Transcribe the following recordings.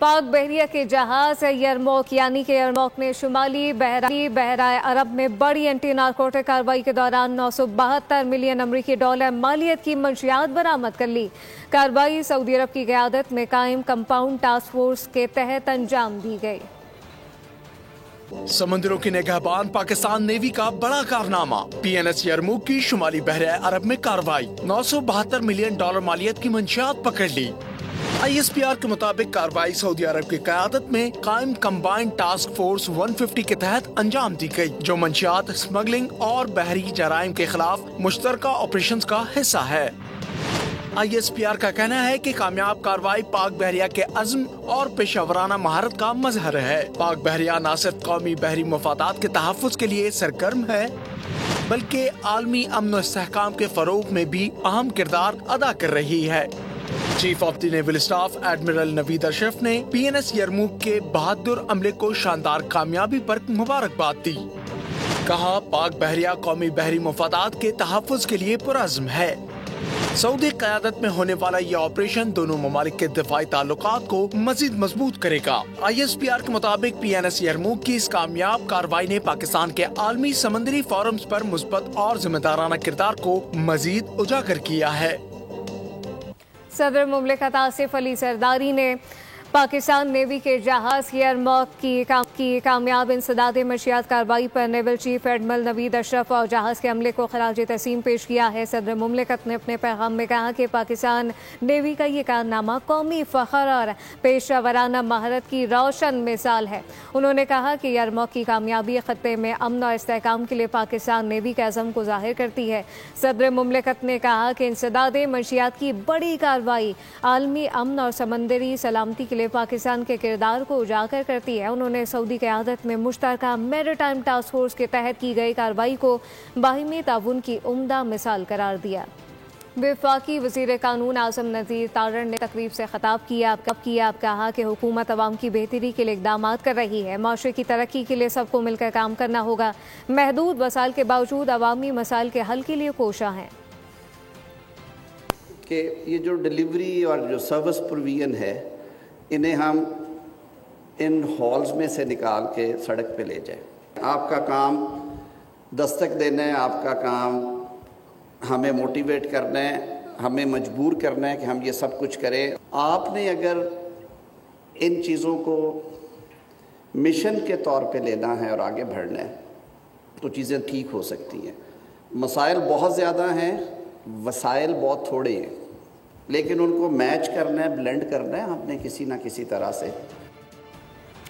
पाक बहरिया के जहाज यरमौक यानी कि यरमौक ने शुमाली बहराए अरब में बड़ी एंटी नारकोटिक कार्रवाई के दौरान 972 मिलियन अमरीकी डॉलर मालियत की मंशियात बरामद कर ली। कार्रवाई सऊदी अरब की क़यादत में कायम कंपाउंड टास्क फोर्स के तहत अंजाम दी गई। समंदरों की निगहबान पाकिस्तान नेवी का बड़ा कारनामा, PNS यरमूक की शुमाली बहराए अरब में कार्रवाई, 972 मिलियन डॉलर मालियत की मंशियात पकड़ ली। ISPR के मुताबिक कार्रवाई सऊदी अरब की क़यादत में कायम कंबाइंड टास्क फोर्स 150 के तहत अंजाम दी गई, जो मंशियात स्मगलिंग और बहरी जराइम के खिलाफ मुश्तरका ऑपरेशंस का हिस्सा है। ISPR का कहना है कि कामयाब कार्रवाई पाक बहरिया के अज़्म और पेशावराना महारत का मजहर है। पाक बहरिया न सिर्फ कौमी बहरी मफादात के तहफ़्फ़ुज़ के लिए सरगर्म है, बल्कि आलमी अमन और इस्तेहकाम के फ़रोग़ में भी अहम किरदार अदा कर रही है। Chief of the naval staff admiral Naveed Ashraf ने PNS यरमूक के बहादुर अमले को शानदार कामयाबी पर मुबारकबाद दी। कहा, पाक बहरिया कौमी बहरी मफादात के तहफ़्फ़ुज़ के लिए पुरअज़्म है। सऊदी क़यादत में होने वाला ये ऑपरेशन दोनों ममालिक के दिफाई ताल्लुकात को मजीद मजबूत करेगा। ISPR के मुताबिक PNS यरमूक की इस कामयाब कार्रवाई ने पाकिस्तान के आलमी समंदरी फोरम्स पर मुस्बत और जिम्मेदाराना किरदार को मजीद उजागर किया है। सदर मुमलिकत आसिफ अली जरदारी ने पाकिस्तान नेवी के जहाज यरमौक की कामयाब इंसदाद मंशियात कार्रवाई पर naval chief admiral Naveed Ashraf और जहाज के अमले को खराज तहसीन पेश किया है। सदर मुमलिकत ने अपने पैगाम में कहा कि पाकिस्तान नेवी का ये कारनामा कौमी फ़ख्र और पेशा वराना महारत की रोशन मिसाल है। उन्होंने कहा कि यरमौक की कामयाबी खत्ते में अमन और इस्तेहकाम के लिए पाकिस्तान नेवी के अज़म को ज़ाहिर करती है। सदर मुमलिकत ने कहा कि इंसदाद मंशियात की बड़ी कार्रवाई आलमी अमन और समंदरी सलामती के लिए पाकिस्तान के किरदार को उजागर करती है। उन्होंने सऊदी क़यादत में मुश्तरका मैरीटाइम टास्क फोर्स के तहत की गई कार्रवाई को बाहिमी ताउन की उम्दा मिसाल करार दिया। वफाकी वज़ीर कानून आज़म नज़ीर तारड़ ने तकरीब से खिताब किया। कहा कि हुकूमत अवाम की बेहतरी के लिए इक़दामात कर रही है। माशरे की तरक्की के लिए सबको मिलकर काम करना होगा। महदूद वसाइल के बावजूद अवामी मसाइल के हल के लिए कोशा हैं। कि ये जो डिलीवरी और जो सर्विस प्रोविजन है, इन्हें हम इन हॉल्स में से निकाल के सड़क पे ले जाएं। आपका काम दस्तक देना है, आपका काम हमें मोटिवेट करना है, हमें मजबूर करना है कि हम ये सब कुछ करें। आपने अगर इन चीज़ों को मिशन के तौर पे लेना है और आगे बढ़ना है तो चीज़ें ठीक हो सकती हैं। मसाइल बहुत ज़्यादा हैं, वसाइल बहुत थोड़े हैं, लेकिन उनको मैच करना है, ब्लेंड करना है हमने किसी ना किसी तरह से।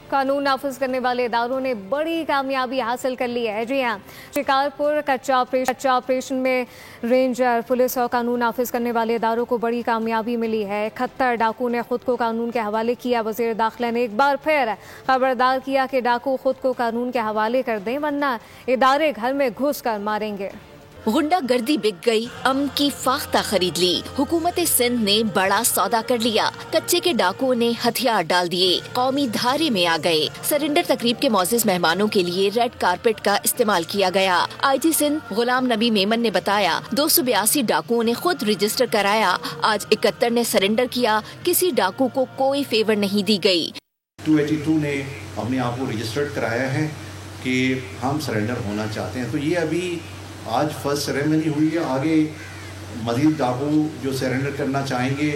कानून नाफिज करने वाले इदारों ने बड़ी कामयाबी हासिल कर ली है। जी हाँ, शिकारपुर कच्चा ऑपरेशन में रेंजर, पुलिस और कानून नाफिज करने वाले इदारों को बड़ी कामयाबी मिली है। 71 डाकू ने खुद को कानून के हवाले किया। वज़ीर दाखिला ने एक बार फिर खबरदार किया कि डाकू खुद को कानून के हवाले कर दें, वरना इदारे घर में घुस कर मारेंगे। गुंडा गर्दी बिक गई, अमन की फाख्ता खरीद ली। हुकूमत सिंध ने बड़ा सौदा कर लिया। कच्चे के डाकुओं ने हथियार डाल दिए, कौमी धारे में आ गए। सरेंडर तकरीब के मौजूद मेहमानों के लिए रेड कारपेट का इस्तेमाल किया गया। IG सिंध गुलाम नबी मेमन ने बताया, 282 डाकुओं ने खुद रजिस्टर कराया। आज 71 ने सरेंडर किया। किसी डाकू को कोई फेवर नहीं दी गई। 282 ने अपने आप को रजिस्टर्ड कराया है कि हम सरेंडर होना चाहते हैं। तो ये अभी आज फर्स्ट सेरेमनी हुई है। आगे मज़ीद डाकू जो सरेंडर करना चाहेंगे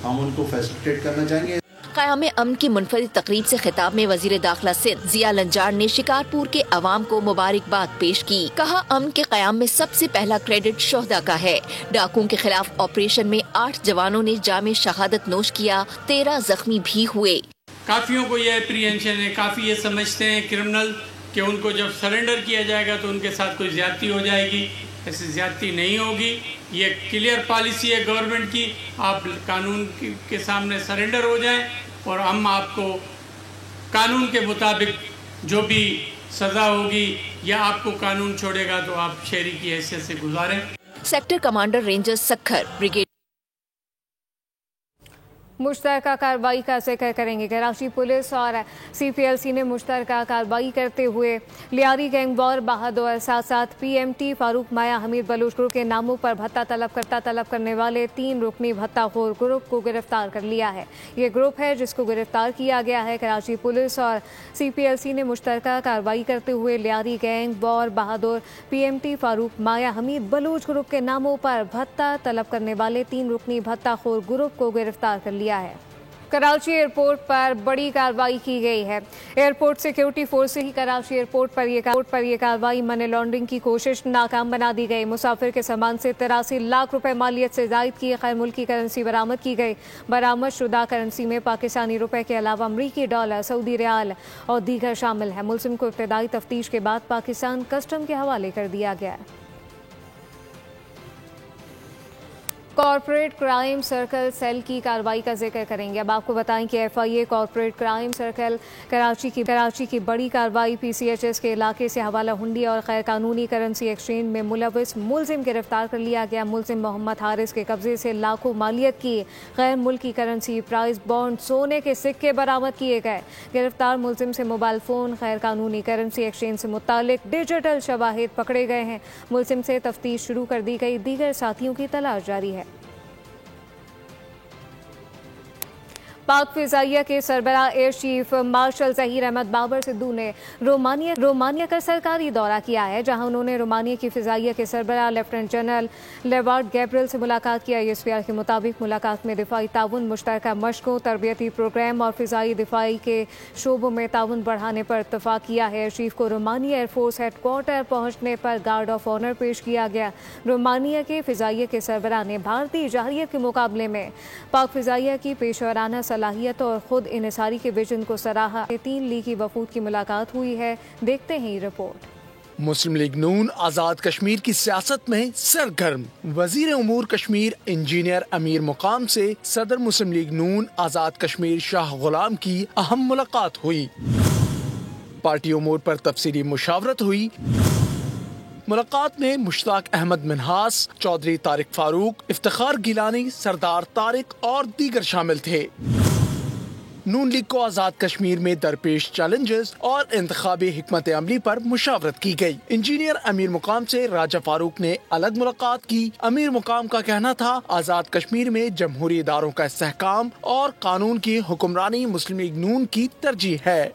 हम उनको फैसिलिटेट करना चाहेंगे। क़याम अमन की मुनफरिद तकरीब से खिताब में वज़ीर दाखिला सिंध ज़िया लंजार ने शिकारपुर के अवाम को मुबारकबाद पेश की। कहा, अमन के क़याम में सबसे पहला क्रेडिट शोहदा का है। डाकुओं के खिलाफ ऑपरेशन में 8 जवानों ने जामे शहादत नोश किया, 13 जख्मी भी हुए। काफियों को यह एप्रीहेंशन है, काफ़ी ये समझते हैं क्रिमिनल कि उनको जब सरेंडर किया जाएगा तो उनके साथ कोई ज़्यादती हो जाएगी। ऐसी ज़्यादती नहीं होगी। ये क्लियर पॉलिसी है गवर्नमेंट की। आप कानून के सामने सरेंडर हो जाएं और हम आपको कानून के मुताबिक जो भी सज़ा होगी या आपको कानून छोड़ेगा तो आप शहरी की हैसियत से गुजारें। Sector commander ranger Sukkur brigade मुश्तरका कार्रवाई का जिक्र करेंगे। कराची पुलिस और CPLC ने मुश्तरका कार्रवाई करते हुए लियारी गैंग वॉर बहादुर साथ साथ PMT फारूक माया हमीद बलूच ग्रुप के नामों पर भत्ता तलब करने वाले 3 रुकनी भत्ताखोर ग्रुप को गिरफ्तार कर लिया है। ये ग्रुप है जिसको गिरफ्तार किया गया है। कराची पुलिस और CPLC ने मुश्तरका कार्रवाई करते हुए लियारी गैंग वॉर बहादुर PMT फारूक माया हमीद बलूच ग्रुप के नामों पर भत्ता तलब करने वाले 3 रुकनी भत्ताखोर ग्रुप को गिरफ्तार कर लिया है। कराची एयरपोर्ट पर बड़ी कार्रवाई की गई है। एयरपोर्ट सिक्योरिटी फोर्स से ही कराची एयरपोर्ट पर यह कार्रवाई मनी लॉन्ड्रिंग की कोशिश नाकाम बना दी गई। मुसाफिर के सामान से 83 लाख रुपए मालियत से जायद की गैर मुल्की करेंसी बरामद की गई। बरामद शुदा करेंसी में पाकिस्तानी रुपए के अलावा अमरीकी डॉलर, सऊदी रियाल और दीगर शामिल है। मुल्जिम को इब्तदाई तफ्तीश के बाद पाकिस्तान कस्टम के हवाले कर दिया गया है। कॉर्पोरेट क्राइम सर्कल सेल की कार्रवाई का जिक्र करेंगे। अब आपको बताएं कि FIA corporate crime circle Karachi की बड़ी कार्रवाई PCHS के इलाके से हवाला हुंडी और गैर कानूनी करेंसी एक्सचेंज में मुलविस मुल्जिम गिरफ्तार कर लिया गया। मुल्जिम मोहम्मद हारिस के कब्जे से लाखों मालियत की गैर मुल्की करेंसी, प्राइस बॉन्ड, सोने के सिक्के बरामद किए गए। गिरफ्तार मुल्जिम से मोबाइल फोन, गैर कानूनी करेंसी एक्सचेंज से मुतालिक डिजिटल शवाहिद पकड़े गए हैं। मुल्जिम से तफ्तीश शुरू कर दी गई। दीगर साथियों की तलाश जारी है। पाक फिजाइया के सरबराह air chief marshal Zaheer Ahmed Babar Sidhu ने रोमानिया का सरकारी दौरा किया है, जहां उन्होंने रोमानिया की फिजाइया के सरबराह लेफ्टिनेंट जनरल लेवार्ड गैब्रियल से मुलाकात की। ISPR के मुताबिक मुलाकात में दिफाई ताउन, मुश्तरका मशकों, तरबियती प्रोग्राम और फिजाई दिफाई के शोबों में ताउन बढ़ाने पर इत्तफाक किया है। एयर चीफ को रोमानिया एयरफोर्स हेडक्वार्टर पहुंचने पर गार्ड ऑफ ऑनर पेश किया गया। रोमानिया के फिजाइया के सरबराह ने भारतीय जहरियत के मुकाबले में पाक फिजाइया की पेशवराना सलाहियत और खुद इन्हिसारी के विजन को सराहा। 3 लीगी वफूद की मुलाकात हुई है। देखते हैं रिपोर्ट। मुस्लिम लीग नून आजाद कश्मीर की सियासत में सरगर्म। वजीर उमूर कश्मीर इंजीनियर अमीर मुकाम से सदर मुस्लिम लीग नून आजाद कश्मीर शाह गुलाम की अहम मुलाकात हुई। पार्टी उमूर पर तफसीली मुशावरत हुई। मुलाकात में मुश्ताक अहमद मिन्हास, चौधरी तारिक फारूक, इफ्तिखार गिलानी, सरदार तारिक और दीगर शामिल थे। नून लीग को आजाद कश्मीर में दरपेश चैलेंजेस और इंतखाबी हिकमत अमली पर मुशावरत की गई। इंजीनियर अमीर मुकाम से राजा फारूक ने अलग मुलाकात की। अमीर मुकाम का कहना था आजाद कश्मीर में जमहूरी इदारों का इस्तेहकाम और कानून की हुक्मरानी मुस्लिम लीग नून की तरजीह है।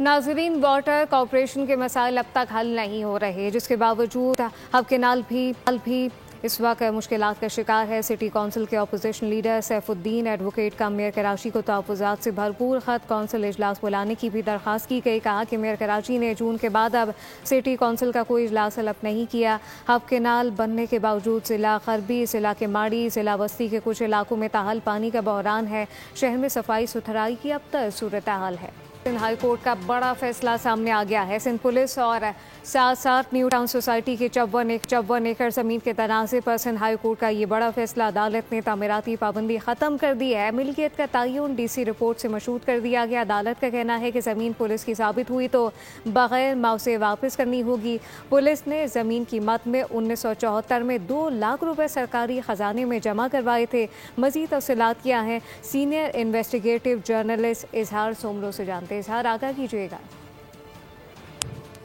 नाजरीन, वाटर कॉरपोरेशन के मसाइल अब तक हल नहीं हो रहे, जिसके बावजूद हब केनाल भी इस वक्त मुश्किलात का शिकार है। सिटी कौंसिल के अपोजिशन लीडर सैफुद्दीन एडवोकेट का मेयर कराची को तहफ़्फ़ुज़ात से भरपूर ख़त कौंसिल इजलास बुलाने की भी दरख्वास्त की गई। कहा कि मेयर कराची ने जून के बाद अब सिटी कौंसिल का कोई इजलास तलब नहीं किया। हब केनाल बनने के बावजूद ज़िला खरबी, ज़िला के माड़ी, ज़िला बस्ती के कुछ इलाकों में ताहाल पानी का बहरान है। शहर में सफाई सुथराई की अब तक सूरत हाल है। हाई कोर्ट का बड़ा फैसला सामने आ गया है। सिंध पुलिस और साथ साथ न्यू टाउन सोसाइटी के 54 एकड़ जमीन के तनाज़े पर सिंध हाई कोर्ट का ये बड़ा फैसला। अदालत ने तामीराती पाबंदी ख़त्म कर दी है। मिल्कियत का तयन DC रिपोर्ट से मशहूद कर दिया गया। अदालत का कहना है कि ज़मीन पुलिस की साबित हुई तो बग़ैर मुआवजे वापस करनी होगी। पुलिस ने ज़मीन कीमत में 1974 में 2 लाख रुपए सरकारी ख़जाने में जमा करवाए थे। मज़ीद तफ़सीलात क्या हैं, सीनियर इन्वेस्टिगेटिव जर्नलिस्ट इजहार सोमरो से जानते। इजहार, आगाह कीजिएगा।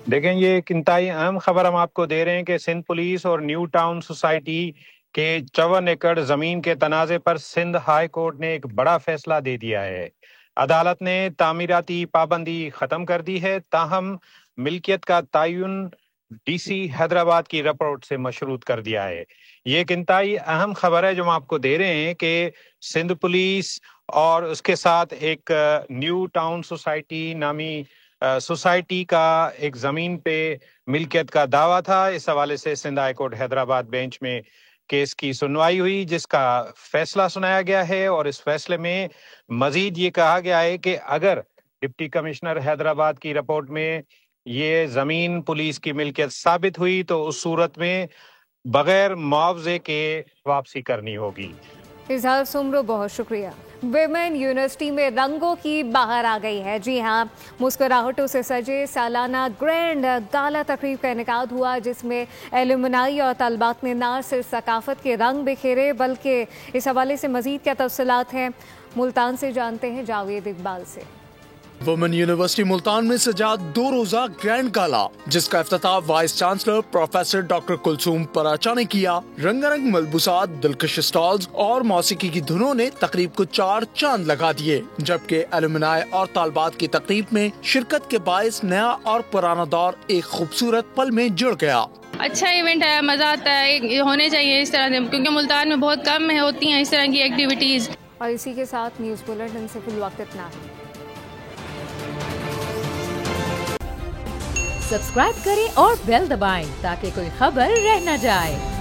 देखें, ये एक इंतहाई अहम खबर हम आपको दे रहे हैं कि सिंध पुलिस और न्यू टाउन सोसाइटी के 54 एकड़ जमीन के तनाज़े पर सिंध हाई कोर्ट ने एक बड़ा फैसला दे दिया है। अदालत ने तामीराती पाबंदी खत्म कर दी है, ताहम मिल्कियत का तयन DC हैदराबाद की रिपोर्ट से मशरूत कर दिया है। ये एक इंतहाई अहम खबर है जो हम आपको दे रहे हैं कि सिंध पुलिस और उसके साथ एक न्यू टाउन सोसाइटी नामी सोसाइटी का एक जमीन पे मिल्कियत का दावा था। इस हवाले से Sindh high court Hyderabad bench में केस की सुनवाई हुई, जिसका फैसला सुनाया गया है। और इस फैसले में मजीद ये कहा गया है कि अगर डिप्टी कमिश्नर हैदराबाद की रिपोर्ट में ये जमीन पुलिस की मिल्कियत साबित हुई तो उस सूरत में बगैर मुआवजे के वापसी करनी होगी। इजहार सोमरो, बहुत शुक्रिया। विमेन यूनिवर्सिटी में रंगों की बहार आ गई है। जी हाँ, मुस्कुराहटों से सजे सालाना ग्रैंड गाला तकरीब का इनेकाद हुआ, जिसमें एलुमनाई और तलबात ने ना सिर्फ सकाफत के रंग बिखेरे बल्कि इस हवाले से मजीद क्या तफसीलात हैं, मुल्तान से जानते हैं जावेद इकबाल से। वुमेन यूनिवर्सिटी मुल्तान में सजा 2 रोजा ग्रैंड गाला, जिसका इफ्तिताह vice chancellor professor doctor Kulsoom Paracha ने किया। रंगारंग मलबूसात, दिलकश स्टॉल्स और मौसीकी की धुनों ने तकरीब को 4 चांद लगा दिए, जबकि एलुमनाई और तालबात की तकरीब में शिरकत के बायस नया और पुराना दौर एक खूबसूरत पल में जुड़ गया। अच्छा इवेंट है, मजा आता है, होने चाहिए इस तरह से, क्योंकि मुल्तान में बहुत कम होती हैं इस तरह की एक्टिविटीज। और इसी के साथ न्यूज़ बुलेटिन से फिल वक्त इतना है। सब्सक्राइब करें और बेल दबाएं ताकि कोई खबर रह न जाए।